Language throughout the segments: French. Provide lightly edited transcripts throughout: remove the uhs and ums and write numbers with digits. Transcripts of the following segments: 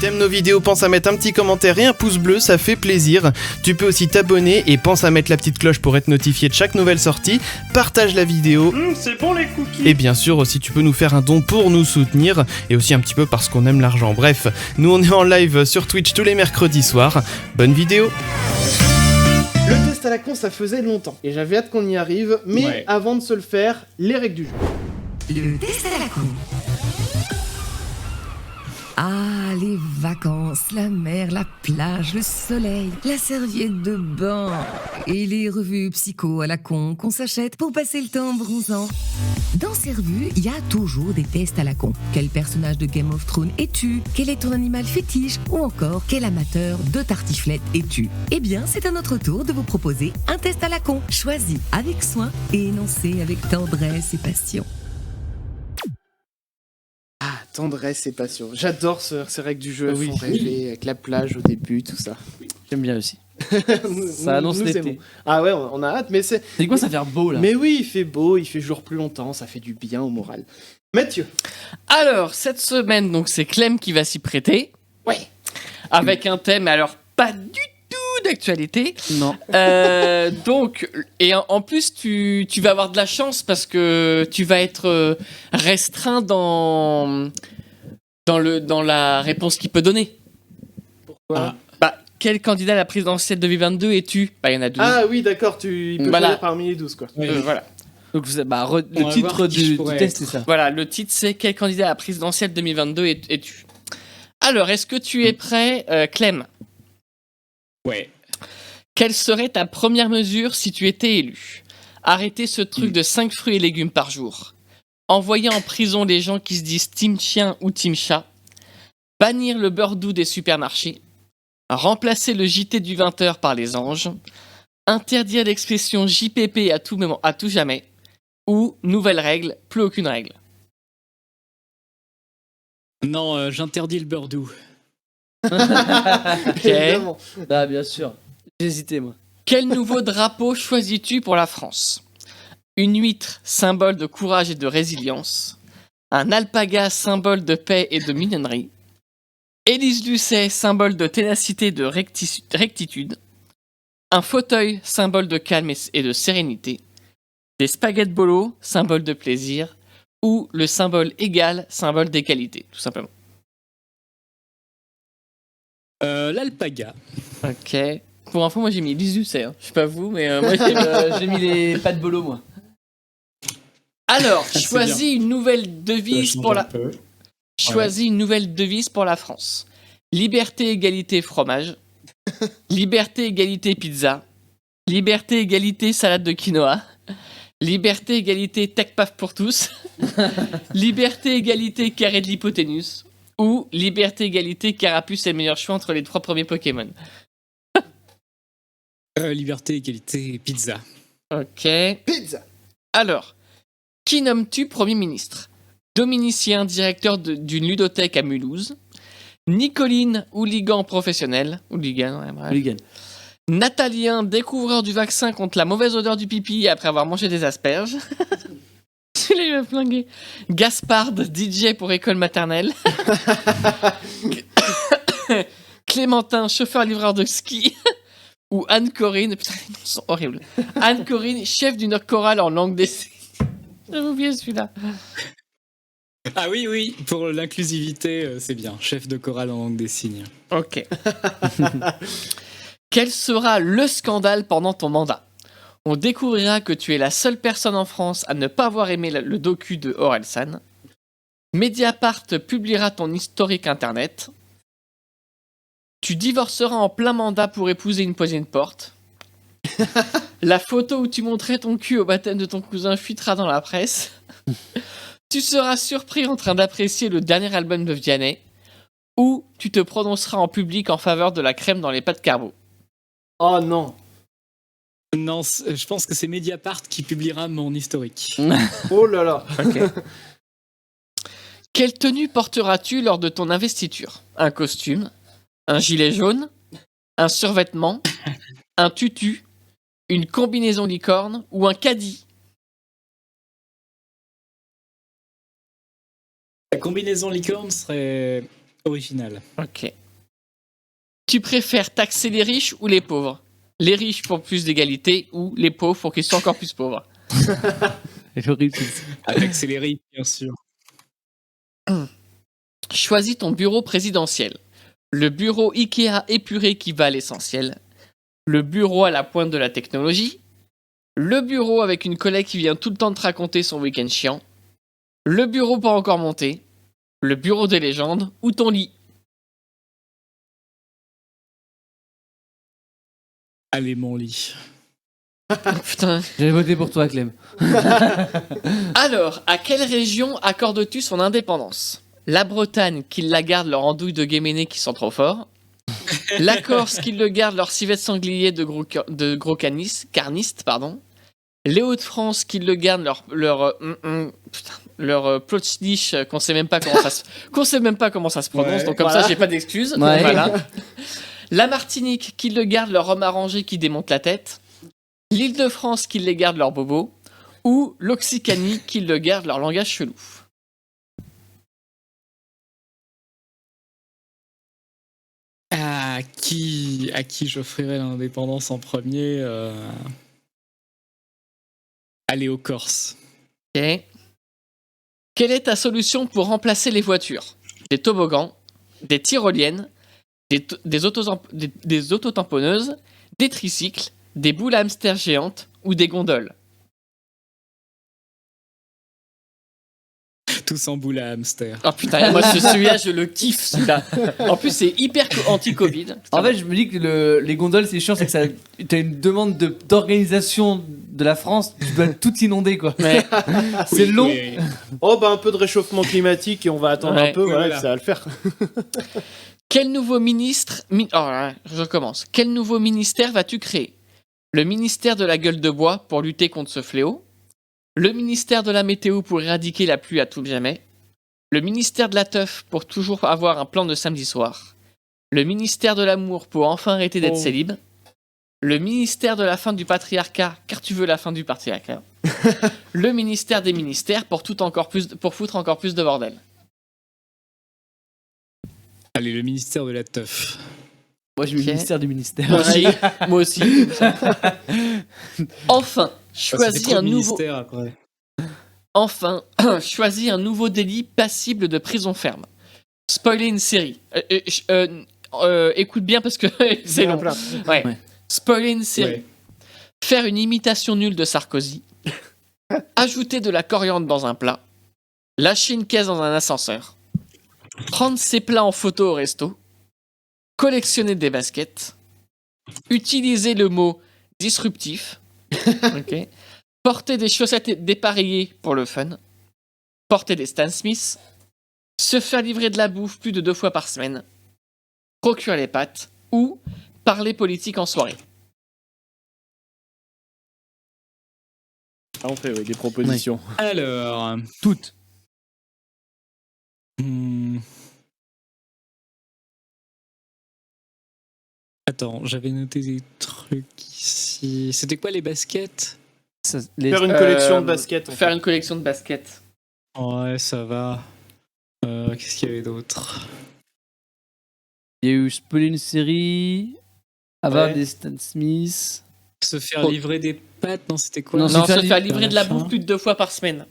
T'aimes nos vidéos, pense à mettre un petit commentaire et un pouce bleu, ça fait plaisir. Tu peux aussi t'abonner et pense à mettre la petite cloche pour être notifié de chaque nouvelle sortie. Partage la vidéo. C'est bon les cookies. Et bien sûr aussi tu peux nous faire un don pour nous soutenir et aussi un petit peu parce qu'on aime l'argent. Bref, nous on est en live sur Twitch tous les mercredis soirs. Bonne vidéo. Le test à la con, ça faisait longtemps et j'avais hâte qu'on y arrive, mais avant de se le faire, les règles du jeu. Le test à la con. Ah, les vacances, la mer, la plage, le soleil, la serviette de bain et les revues psycho à la con qu'on s'achète pour passer le temps en bronzant. Dans ces revues, il y a toujours des tests à la con. Quel personnage de Game of Thrones es-tu? Quel est ton animal fétiche? Ou encore, quel amateur de tartiflette es-tu? Eh bien, c'est à notre tour de vous proposer un test à la con, choisi avec soin et énoncé avec tendresse et passion. Ah, tendresse et passion. J'adore ces règles du jeu, elles font rêver, avec la plage au début, tout ça. J'aime bien aussi. Nous- Ça annonce nous l'été. aimons. Ah ouais, on a hâte, mais c'est... C'est quoi ça faire beau là? Mais oui, il fait beau, il fait jour plus longtemps, ça fait du bien au moral. Mathieu. Alors, cette semaine, donc c'est Clem qui va s'y prêter. Ouais. Avec un thème, alors pas du tout d'actualité. Non. Donc, et en plus, tu vas avoir de la chance parce que tu vas être restreint dans la réponse qu'il peut donner. Pourquoi Bah, quel candidat à la présidentielle 2022 es-tu? Bah, il y en a 12. Ah oui, d'accord, il peut Voilà. choisir parmi les 12, quoi. Voilà. Donc le va titre voir qui je du pourrais test, être. c'est ça. Voilà, le titre c'est quel candidat à la présidentielle 2022 es-tu? Alors, est-ce que tu es prêt, Clem? Ouais. Quelle serait ta première mesure si tu étais élu? Arrêter ce truc de 5 fruits et légumes par jour. Envoyer en prison les gens qui se disent team chien ou team chat. Bannir le beurre doux des supermarchés. Remplacer le JT du 20h par les anges. Interdire l'expression JPP à tout moment, à tout jamais. Ou, nouvelle règle, plus aucune règle. Non, j'interdis le beurre doux. Ok. Évidemment. Ah, bien sûr. J'hésitais, moi. Quel nouveau drapeau choisis-tu pour la France? Une huître, symbole de courage et de résilience. Un alpaga, symbole de paix et de mignonnerie. Élise Lucet, symbole de ténacité et de rectitude. Un fauteuil, symbole de calme et de sérénité. Des spaghettis bolo, symbole de plaisir. Ou le symbole égal, symbole d'égalité, tout simplement. L'alpaga. Ok. Pour info, moi j'ai mis Élise Lucet. Hein. Je sais pas vous, mais moi J'ai mis les pattes bolo, moi. Alors, C'est choisis une nouvelle devise pour la... Choisis une nouvelle devise pour la France. Liberté, égalité, fromage. Liberté, égalité, pizza. Liberté, égalité, salade de quinoa. Liberté, égalité, tech paf pour tous. Liberté, égalité, carré de l'hypoténuse. Ou liberté, égalité, carapuce est le meilleur choix entre les 3 premiers Pokémon. Liberté, égalité, pizza. Ok. Pizza. Alors, qui nommes-tu Premier ministre? Dominicien, directeur d'une ludothèque à Mulhouse. Nicoline, hooligan professionnel. Hooligan, ouais, bref. Hooligan. Natalien, découvreur du vaccin contre la mauvaise odeur du pipi après avoir mangé des asperges. Celui-là, il m'a flingué. Gaspard, DJ pour école maternelle. Clémentin, chauffeur-livreur de ski. Ou Anne-Corinne, putain, les noms sont horribles. Anne-Corinne, chef d'une chorale en langue des signes. J'avais oublié celui-là. Ah oui, pour l'inclusivité, c'est bien. Chef de chorale en langue des signes. Ok. Quel sera le scandale pendant ton mandat? On découvrira que tu es la seule personne en France à ne pas avoir aimé le docu de Orelsan. Mediapart publiera ton historique internet. Tu divorceras en plein mandat pour épouser une poignée de porte. La photo où tu montrais ton cul au baptême de ton cousin fuitera dans la presse. Tu seras surpris en train d'apprécier le dernier album de Vianney. Ou tu te prononceras en public en faveur de la crème dans les pâtes carbo. Oh non. Non, je pense que c'est Mediapart qui publiera mon historique. Oh là là. Quelle tenue porteras-tu lors de ton investiture? Un costume, un gilet jaune, un survêtement, un tutu, une combinaison licorne ou un caddie? La combinaison licorne serait original. Ok. Tu préfères taxer les riches ou les pauvres? Les riches pour plus d'égalité ou les pauvres pour qu'ils soient encore plus pauvres? C'est horrible. Avec Céleri, bien sûr. Choisis ton bureau présidentiel. Le bureau Ikea épuré qui va à l'essentiel. Le bureau à la pointe de la technologie. Le bureau avec une collègue qui vient tout le temps te raconter son week-end chiant. Le bureau pas encore monté. Le bureau des légendes ou ton lit. Allez, mon lit. Putain. J'avais voté pour toi, Clem. Alors, à quelle région accordes-tu son indépendance? La Bretagne, qui la garde leur andouille de Guéméné qui sont trop forts. La Corse, qui le garde leur civet de sanglier de gros carnistes, pardon. Les Hauts-de-France, qui le gardent leur plotchniche qu'on sait même pas comment ça se prononce, Ouais, donc comme voilà. ça j'ai pas d'excuses. Ouais. Voilà. La Martinique, qui le garde leur homme arrangé qui démonte la tête. L'Île-de-France, qui les garde leur bobo. Ou l'Occitanie, qui le garde leur langage chelou. À qui j'offrirais l'indépendance en premier Aller aux Corses. Ok. Quelle est ta solution pour remplacer les voitures? Des toboggans, des tyroliennes, des autotamponneuses, des tricycles, des boules à hamster géantes ou des gondoles? Tous en boule à hamster. Oh putain, moi celui-là je le kiffe celui-là. En plus c'est hyper anti-Covid. En fait, je me dis que les gondoles, c'est chiant, c'est que ça, t'as une demande d'organisation de la France, tu dois tout inonder, quoi. Mais C'est long. Mais- Oh bah un peu de réchauffement climatique et on va attendre Ouais, un peu, oui, voilà, voilà. ça va le faire. quel nouveau ministre... Oh là, je recommence. Quel nouveau ministère vas-tu créer? Le ministère de la gueule de bois pour lutter contre ce fléau. Le ministère de la météo pour éradiquer la pluie à tout jamais. Le ministère de la teuf pour toujours avoir un plan de samedi soir. Le ministère de l'amour pour enfin arrêter d'être Oh. célib. Le ministère de la fin du patriarcat car tu veux la fin du patriarcat. Le ministère des ministères pour foutre encore plus de bordel. Allez, le ministère de la teuf. Moi, j'ai mis Ok. le ministère du ministère. Moi aussi. Moi aussi. Enfin, choisis un nouveau. Ministère après. Enfin, choisis un nouveau délit passible de prison ferme. Spoiler une série. Écoute bien parce que c'est Il y en a long. plein. Ouais. Ouais. Spoiler une série. Ouais. Faire une imitation nulle de Sarkozy. Ajouter de la coriandre dans un plat. Lâcher une caisse dans un ascenseur. Prendre ses plats en photo au resto. Collectionner des baskets. Utiliser le mot disruptif. Ok. Porter des chaussettes dépareillées pour le fun. Porter des Stan Smith. Se faire livrer de la bouffe plus de 2 fois par semaine. Procurer les pâtes. Ou parler politique en soirée. Ah, on fait des propositions. Alors. Toutes. hmm. Attends, j'avais noté des trucs ici. C'était quoi les baskets? Faire une collection de baskets. en Faire fait. une collection de baskets. Ouais, ça va. Qu'est-ce qu'il y avait d'autre? Il y a eu Spoiler une série, avoir Ouais. des Stan Smith. Se faire livrer des pâtes? Non, c'était quoi? Non, Non, se faire se faire livrer de la à la fin. bouffe plus de 2 fois par semaine.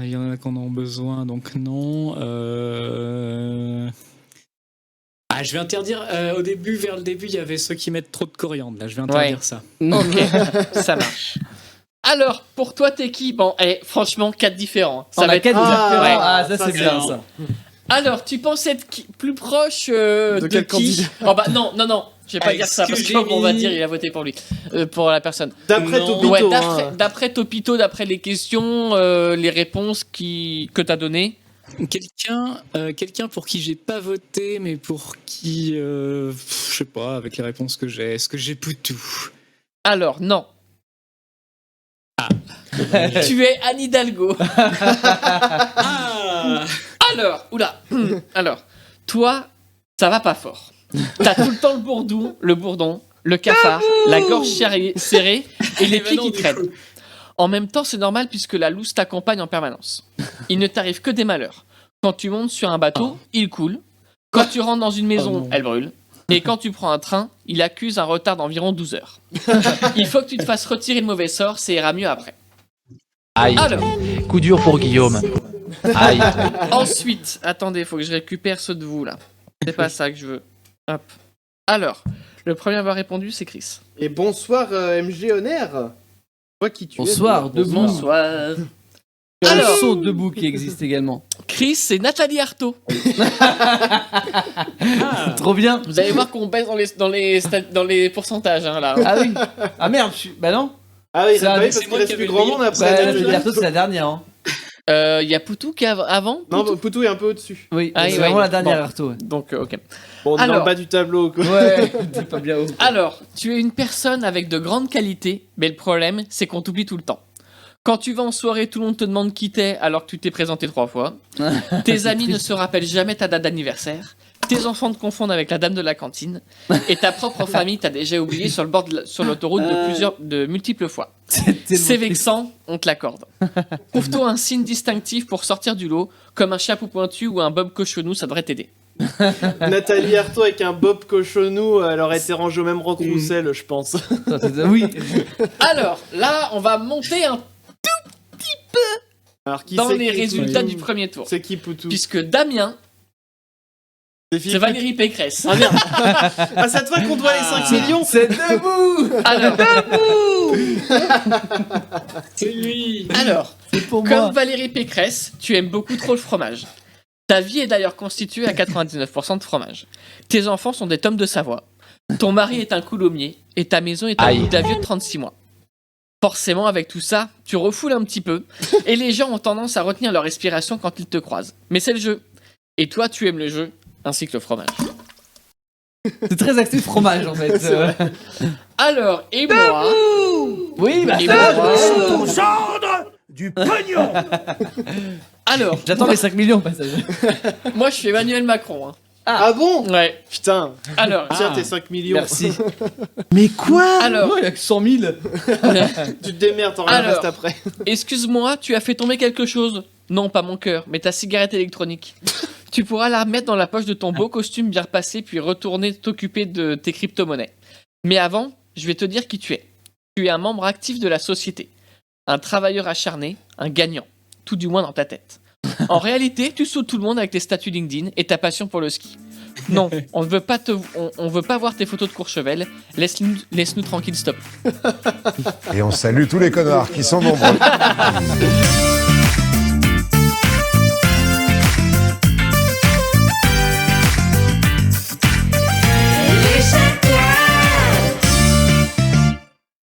Il y en a qui en ont besoin, donc non. Ah, je vais interdire. Vers le début, il y avait ceux qui mettent trop de coriandre. Là, je vais interdire Ouais. ça. Ok, ça marche. Alors, pour toi, t'es qui? Bon, franchement, 4 différents. Ça On va a être... 4 Ah, différents. ouais. Ah, ça, ça, c'est c'est bien, bien. ça. Alors, tu penses être plus proche de quel qui? candidat? Oh bah non, je vais pas Avec dire ça ce parce que qu'on j'ai va mis. dire il a voté pour lui, pour la personne. D'après Non. Topito, Ouais, hein. d'après Topito, d'après les questions, les réponses que t'as données. Quelqu'un pour qui j'ai pas voté, mais pour qui, je sais pas, avec les réponses que j'ai, est-ce que j'ai Poutou? Alors, non. Tu es Anne Hidalgo. Ah Alors, toi, ça va pas fort. T'as tout le temps le bourdon, le cafard, la gorge serrée et les pieds qui traînent. En même temps, c'est normal puisque la loose t'accompagne en permanence. Il ne t'arrive que des malheurs. Quand tu montes sur un bateau, il coule. Quand tu rentres dans une maison, non. elle brûle. Et quand tu prends un train, il accuse un retard d'environ 12 heures. Il faut que tu te fasses retirer le mauvais sort, ça ira mieux après. Aïe. Alors, Coup dur pour Guillaume. Aïe. ensuite, attendez, faut que je récupère ceux de vous là. C'est pas ça que je veux. Hop. Alors, le premier à avoir répondu, c'est Chris. Et bonsoir MG Honor. Toi qui tu es. Bonsoir, debout. Bonsoir. Il y a Alors. un saut debout qui existe également. Chris, c'est Nathalie Arthaud. Trop bien. Vous allez voir qu'on baisse dans les pourcentages hein, là. Ah oui. Ah merde, bah non. Ah oui, C'est bah un- oui, parce c'est qu'il moi reste qui plus avais grand oublié. monde après. Bah, là, la Biarto, c'est la dernière. Hein. Il y a Poutou qui est avant. Non, Poutou bah, Poutou est un peu au-dessus. Oui, Ah, c'est oui, vraiment oui. la dernière Bon. Arto. Ouais. Donc, ok. Bon, on est dans Alors. le bas du tableau, quoi. Ouais, c'est pas bien haut. Alors, tu es une personne avec de grandes qualités, mais le problème, c'est qu'on t'oublie tout le temps. Quand tu vas en soirée, tout le monde te demande qui t'es alors que tu t'es présenté 3 fois. Tes amis ne se rappellent jamais ta date d'anniversaire. Tes enfants te confondent avec la dame de la cantine. Et ta propre famille t'a déjà oublié sur le bord sur l'autoroute de multiples fois. C'est vexant, on te l'accorde. Trouve-toi un signe distinctif pour sortir du lot, comme un chapeau pointu ou un bob cochonou, ça devrait t'aider. Nathalie Arthaud avec un bob cochonou, elle aurait été rangée au même rang que Roussel, je pense. Oui. Alors, là, on va monter Alors, qui dans c'est les qui- résultats du premier tour. C'est qui Poutou? Puisque Damien, c'est Valérie Pécresse. Ah merde. Ah, cette fois qu'on doit les 5 millions. C'est debout. Alors, C'est lui. alors, C'est pour comme moi. Valérie Pécresse, tu aimes beaucoup trop le fromage. Ta vie est d'ailleurs constituée à 99% de fromage. Tes enfants sont des tomes de Savoie. Ton mari est un coulommier et ta maison est un Aïe. bout d'avieux de 36 mois. Forcément, avec tout ça, tu refoules un petit peu et les gens ont tendance à retenir leur respiration quand ils te croisent. Mais c'est le jeu. Et toi, tu aimes le jeu ainsi que le fromage. C'est très axé fromage en fait. Alors, et moi... Oui, bah Et ça, moi... Du pognon. Alors, j'attends les 5 millions au passage. moi, je suis Emmanuel Macron. Hein. Ah bon? Ouais. Putain. Alors, Tiens, tes 5 millions. Merci. Mais quoi? alors, il y a que 100 000. Tu te démerdes, t'en rien Alors. reste après. excuse-moi, tu as fait tomber quelque chose. Non, pas mon cœur, mais ta cigarette électronique. Tu pourras la remettre dans la poche de ton beau costume bien repassé, puis retourner t'occuper de tes crypto-monnaies. Mais avant, je vais te dire qui tu es. Tu es un membre actif de la société. Un travailleur acharné, un gagnant. Tout du moins dans ta tête. En réalité, tu sautes tout le monde avec tes statuts LinkedIn et ta passion pour le ski. Non, on ne veut pas on veut pas voir tes photos de Courchevel. Laisse-nous tranquille, stop. Et on salue tous les connards qui sont nombreux.